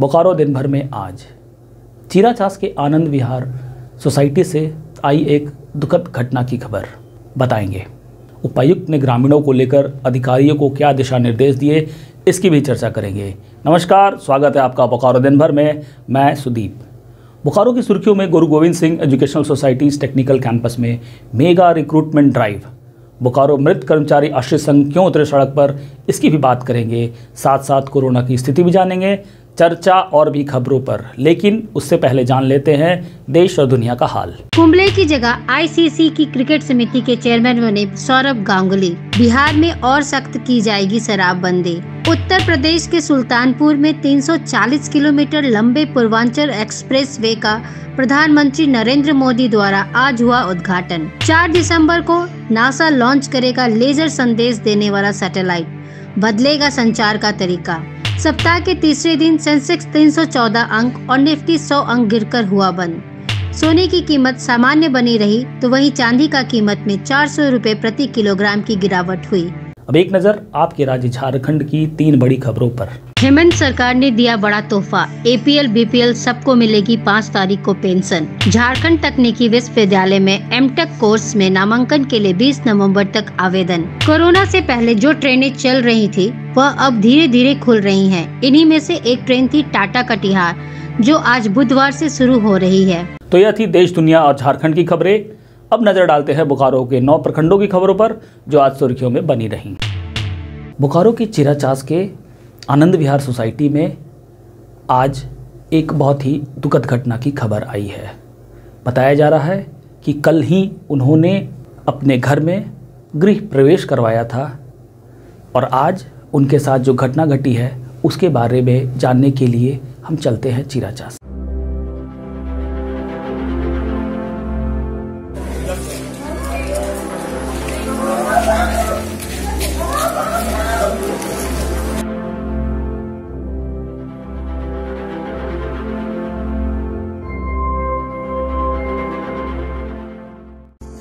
बोकारो दिन भर में आज चीराचास के आनंद विहार सोसाइटी से आई एक दुखद घटना की खबर बताएंगे। उपायुक्त ने ग्रामीणों को लेकर अधिकारियों को क्या दिशा निर्देश दिए, इसकी भी चर्चा करेंगे। नमस्कार, स्वागत है आपका बोकारो दिन भर में। मैं सुदीप। बोकारो की सुर्खियों में गुरु Govind Singh educational societies technical campus में मेगा रिक्रूटमेंट ड्राइव। बोकारो मृत कर्मचारी आश्रित संघ क्यों उतरे सड़क पर, इसकी भी बात करेंगे। साथ साथ कोरोना की स्थिति भी जानेंगे, चर्चा और भी खबरों पर। लेकिन उससे पहले जान लेते हैं देश और दुनिया का हाल। कुंबले की जगह आईसीसी की क्रिकेट समिति के चेयरमैन बने सौरभ गांगुली। बिहार में और सख्त की जाएगी शराबबंदी। उत्तर प्रदेश के सुल्तानपुर में 340 किलोमीटर लंबे पूर्वांचल एक्सप्रेस वे का प्रधानमंत्री नरेंद्र मोदी द्वारा आज हुआ उद्घाटन। 4 दिसंबर को नासा लॉन्च करेगा लेजर संदेश देने वाला सैटेलाइट। बदलेगा संचार का तरीका। सप्ताह के तीसरे दिन सेंसेक्स 314 अंक और निफ्टी 100 अंक गिरकर हुआ बंद। सोने की कीमत सामान्य बनी रही तो वहीं चांदी का कीमत में 400 रुपए प्रति किलोग्राम की गिरावट हुई। अब एक नजर आपके राज्य झारखंड की 3 बड़ी खबरों पर। हेमंत सरकार ने दिया बड़ा तोहफा। एपीएल बीपीएल सबको मिलेगी 5 तारीख को पेंशन। झारखंड तकनीकी विश्वविद्यालय में एमटेक कोर्स में नामांकन के लिए 20 नवंबर तक आवेदन। कोरोना से पहले जो ट्रेनें चल रही थी वह अब धीरे धीरे खुल रही हैं। इन्हीं में से एक ट्रेन थी टाटा कटिहार, जो आज बुधवार से शुरू हो रही है। तो यह थी देश दुनिया और झारखंड की खबरें। अब नजर डालते हैं बोकारो के 9 प्रखंडों की खबरों पर, जो आज सुर्खियों में बनी रहीं। बोकारो की चीराचास के आनंद विहार सोसाइटी में आज एक बहुत ही दुखद घटना की खबर आई है। बताया जा रहा है कि कल ही उन्होंने अपने घर में गृह प्रवेश करवाया था और आज उनके साथ जो घटना घटी है उसके बारे में जानने के लिए हम चलते हैं चीराचास।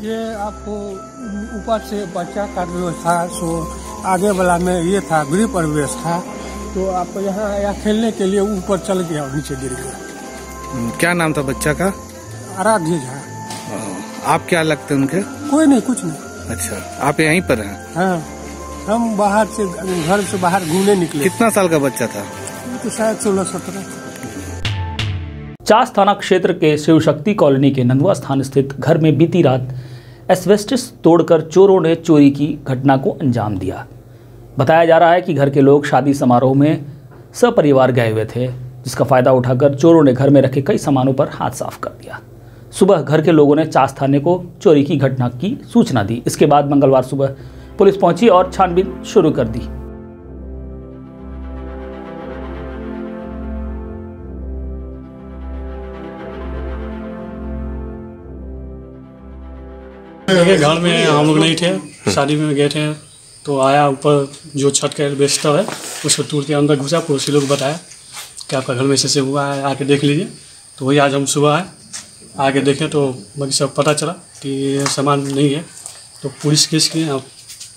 ये आपको ऊपर से बच्चा का व्यवस्था, सो आगे वाला में ये था गृह प्रवेश था, तो आप यहाँ आया खेलने के लिए, ऊपर चल गया, नीचे गिर गया। क्या नाम था बच्चा का? आराध्य झा। आप क्या लगते हैं उनके? कोई नहीं, कुछ नहीं। अच्छा, आप यहीं पर हैं? हाँ, हम बाहर से, घर से बाहर घूमने निकले। कितना साल का बच्चा था? तो शायद 16-17। चास थाना क्षेत्र के शिवशक्ति कॉलोनी के नंदुआ स्थान स्थित घर में बीती रात एस्बेस्टस तोड़कर चोरों ने चोरी की घटना को अंजाम दिया। बताया जा रहा है कि घर के लोग शादी समारोह में सपरिवार गए हुए थे, जिसका फायदा उठाकर चोरों ने घर में रखे कई सामानों पर हाथ साफ कर दिया। सुबह घर के लोगों ने चास थाने को चोरी की घटना की सूचना दी। इसके बाद मंगलवार सुबह पुलिस पहुंची और छानबीन शुरू कर दी। घर में हम लोग नहीं थे, शादी में गए थे, तो आया ऊपर जो छत का एल्वेस्टर है उसको तोड़ के अंदर घुसा। पड़ोसी लोग बताया कि आपका घर में ऐसे हुआ है, आके देख लीजिए। तो वही आज हम सुबह आए, आके देखें तो बाकी सब पता चला कि सामान नहीं है। तो पुलिस केस की, अब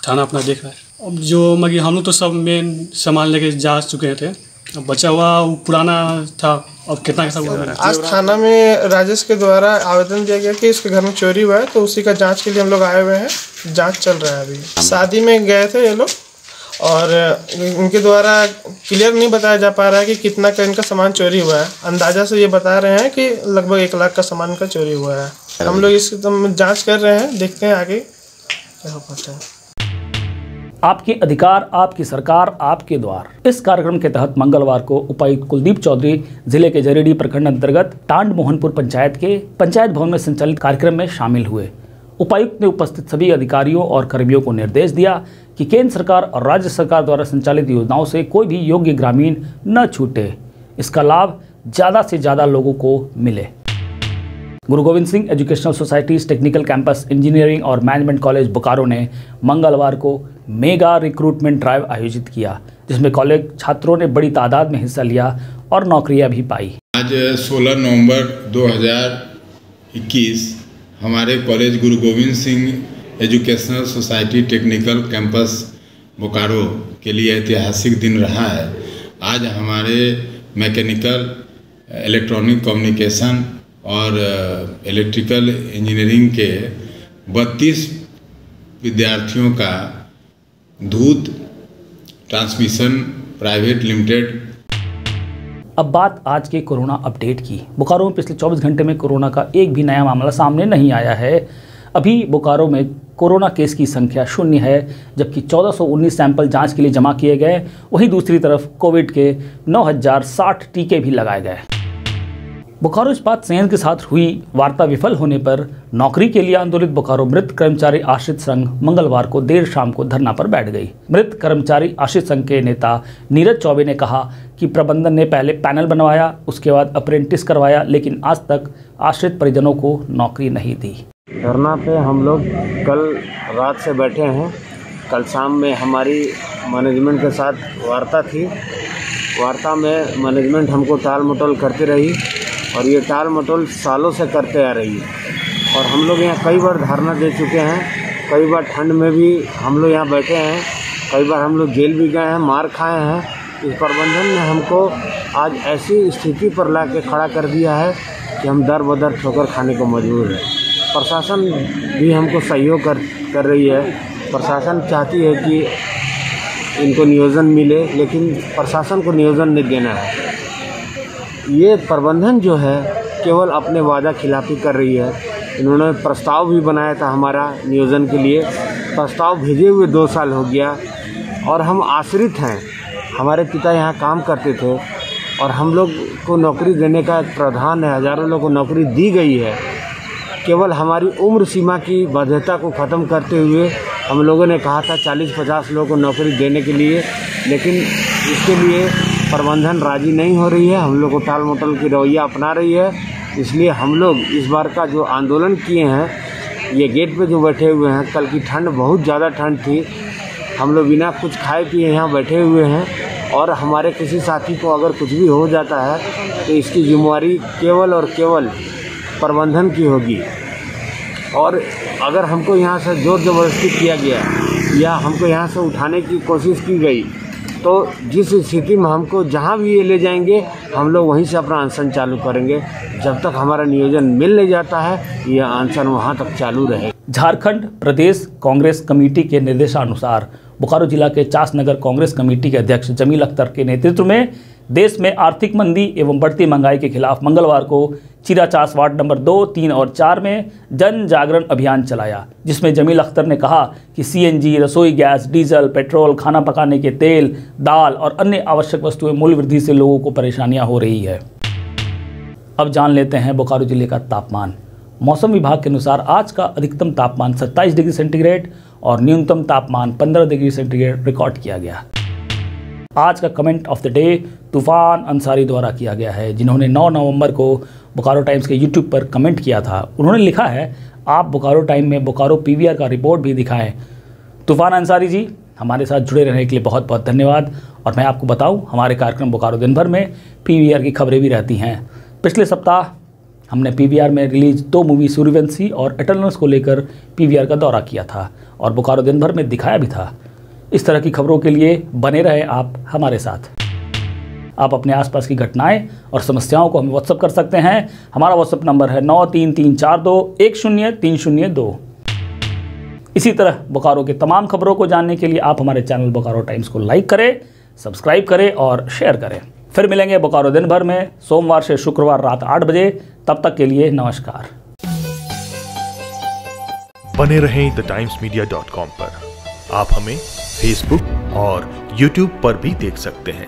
थाना अपना देख रहा है। अब जो मगी हम लोग तो सब मेन सामान लेके जा चुके थे, अब बचा हुआ वो पुराना था। अब कितना हुआ? आज थाना में राजेश के द्वारा आवेदन दिया गया कि इसके घर में चोरी हुआ है, तो उसी का जांच के लिए हम लोग आए हुए हैं। जांच चल रहा है अभी। शादी में गए थे ये लोग और उनके द्वारा क्लियर नहीं बताया जा पा रहा है कि कितना का इनका सामान चोरी हुआ है। अंदाजा से ये बता रहे हैं कि लगभग 1 लाख का सामान का चोरी हुआ है। हम लोग इसकी जाँच कर रहे हैं, देखते हैं आगे क्या हो पाता है। आपके अधिकार, आपकी सरकार, आपके द्वार। इस कार्यक्रम के तहत मंगलवार को उपायुक्त कुलदीप चौधरी जिले के जरीडी प्रखंड अंतर्गत टांड मोहनपुर पंचायत के पंचायत भवन में संचालित कार्यक्रम में शामिल हुए। उपायुक्त ने उपस्थित सभी अधिकारियों और कर्मियों को निर्देश दिया कि केंद्र सरकार और राज्य सरकार द्वारा संचालित योजनाओं से कोई भी योग्य ग्रामीण न छूटे, इसका लाभ ज़्यादा से ज़्यादा लोगों को मिले। गुरु Govind Singh educational societies technical campus engineering और मैनेजमेंट कॉलेज बोकारो ने मंगलवार को मेगा रिक्रूटमेंट ड्राइव आयोजित किया, जिसमें कॉलेज छात्रों ने बड़ी तादाद में हिस्सा लिया और नौकरियां भी पाई। आज 16 नवंबर 2021 हमारे कॉलेज गुरु Govind Singh educational society technical campus Bokaro के लिए ऐतिहासिक दिन रहा है। आज हमारे मैकेनिकल, इलेक्ट्रॉनिक कम्युनिकेशन और इलेक्ट्रिकल इंजीनियरिंग के 32 विद्यार्थियों का दूध ट्रांसमिशन प्राइवेट लिमिटेड। अब बात आज के कोरोना अपडेट की। बोकारो में पिछले 24 घंटे में कोरोना का एक भी नया मामला सामने नहीं आया है। अभी बोकारो में कोरोना केस की संख्या 0 है, जबकि 1419 सैंपल जांच के लिए जमा किए गए। वहीं दूसरी तरफ कोविड के 9060 टीके भी लगाए गए। बोकारो इस्पात संयंत्र के साथ हुई वार्ता विफल होने पर नौकरी के लिए आंदोलित बोकारो मृत कर्मचारी आश्रित संघ मंगलवार को देर शाम को धरना पर बैठ गई। मृत कर्मचारी आश्रित संघ के नेता नीरज चौबे ने कहा कि प्रबंधन ने पहले पैनल बनवाया, उसके बाद अप्रेंटिस करवाया, लेकिन आज तक आश्रित परिजनों को नौकरी नहीं दी। धरना पे हम लोग कल रात से बैठे हैं। कल शाम में हमारी मैनेजमेंट के साथ वार्ता थी। वार्ता में मैनेजमेंट हमको टाल मटोल करती रही और ये टाल मटोल सालों से करते आ रही है। और हम लोग यहाँ कई बार धरना दे चुके हैं, कई बार ठंड में भी हम लोग यहाँ बैठे हैं, कई बार हम लोग जेल भी गए हैं, मार खाए हैं। इस प्रबंधन ने हमको आज ऐसी स्थिति पर ला के खड़ा कर दिया है कि हम दर बदर ठोकर खाने को मजबूर हैं। प्रशासन भी हमको सहयोग कर रही है। प्रशासन चाहती है कि इनको नियोजन मिले, लेकिन प्रशासन को नियोजन नहीं देना है। ये प्रबंधन जो है केवल अपने वादा खिलाफी कर रही है। इन्होंने प्रस्ताव भी बनाया था हमारा नियोजन के लिए, प्रस्ताव भेजे हुए 2 साल हो गया और हम आश्रित हैं। हमारे पिता यहाँ काम करते थे और हम लोग को नौकरी देने का एक प्रावधान है। हज़ारों लोगों को नौकरी दी गई है। केवल हमारी उम्र सीमा की बाध्यता को ख़त्म करते हुए हम लोगों ने कहा था 40-50 लोगों को नौकरी देने के लिए, लेकिन इसके लिए प्रबंधन राजी नहीं हो रही है। हम लोग को टाल मटोल की रवैया अपना रही है। इसलिए हम लोग इस बार का जो आंदोलन किए हैं, ये गेट पे जो बैठे हुए हैं, कल की ठंड बहुत ज़्यादा ठंड थी, हम लोग बिना कुछ खाए पिए यहाँ बैठे हुए हैं और हमारे किसी साथी को अगर कुछ भी हो जाता है तो इसकी जिम्मेवारी केवल और केवल प्रबंधन की होगी। और अगर हमको यहाँ से जोर ज़बरदस्ती किया गया या हमको यहाँ से उठाने की कोशिश की गई तो जिस स्थिति में हमको जहाँ भी ये ले जाएंगे हम लोग वहीं से अपना अनशन चालू करेंगे। जब तक हमारा नियोजन मिल नहीं जाता है ये अनशन वहाँ तक चालू रहे। झारखंड प्रदेश कांग्रेस कमेटी के निर्देशानुसार बोकारो जिला के चास नगर कांग्रेस कमेटी के अध्यक्ष जमील अख्तर के नेतृत्व में देश में आर्थिक मंदी एवं बढ़ती महंगाई के खिलाफ मंगलवार को चिराचास वार्ड नंबर 2, 3 और 4 में जन जागरण अभियान चलाया, जिसमें जमील अख्तर ने कहा कि सीएनजी, रसोई गैस, डीजल, पेट्रोल, खाना पकाने के तेल, दाल और अन्य आवश्यक वस्तुएं मूल्य वृद्धि से लोगों को परेशानियां हो रही है। अब जान लेते हैं बोकारो जिले का तापमान। मौसम विभाग के अनुसार आज का अधिकतम तापमान 27 डिग्री सेंटीग्रेड और न्यूनतम तापमान 15 डिग्री सेंटीग्रेड रिकॉर्ड किया गया। आज का कमेंट ऑफ द डे तूफान अंसारी द्वारा किया गया है, जिन्होंने 9 नवंबर को बोकारो टाइम्स के यूट्यूब पर कमेंट किया था। उन्होंने लिखा है, आप बोकारो टाइम में बोकारो पीवीआर का रिपोर्ट भी दिखाएं। तूफान अंसारी जी, हमारे साथ जुड़े रहने के लिए बहुत बहुत धन्यवाद। और मैं आपको बताऊं, हमारे कार्यक्रम बोकारो दिन भर में पीवीआर की खबरें भी रहती हैं। पिछले सप्ताह हमने पीवीआर में रिलीज 2 मूवी सूर्यवंशी और एटर्नल्स को लेकर पीवीआर का दौरा किया था और बोकारो दिन भर में दिखाया भी था। इस तरह की खबरों के लिए बने रहे आप हमारे साथ। आप अपने आसपास की घटनाएं और समस्याओं को हमें व्हाट्सएप कर सकते हैं। हमारा व्हाट्सएप नंबर है 9334210302। इसी तरह बोकारो के तमाम खबरों को जानने के लिए आप हमारे चैनल बोकारो टाइम्स को लाइक करें, सब्सक्राइब करें और शेयर करें। फिर मिलेंगे बोकारो दिन भर में सोमवार से शुक्रवार रात 8 बजे। तब तक के लिए नमस्कार। बने रहें thetimesmedia.com पर। आप हमें फेसबुक और यूट्यूब पर भी देख सकते हैं।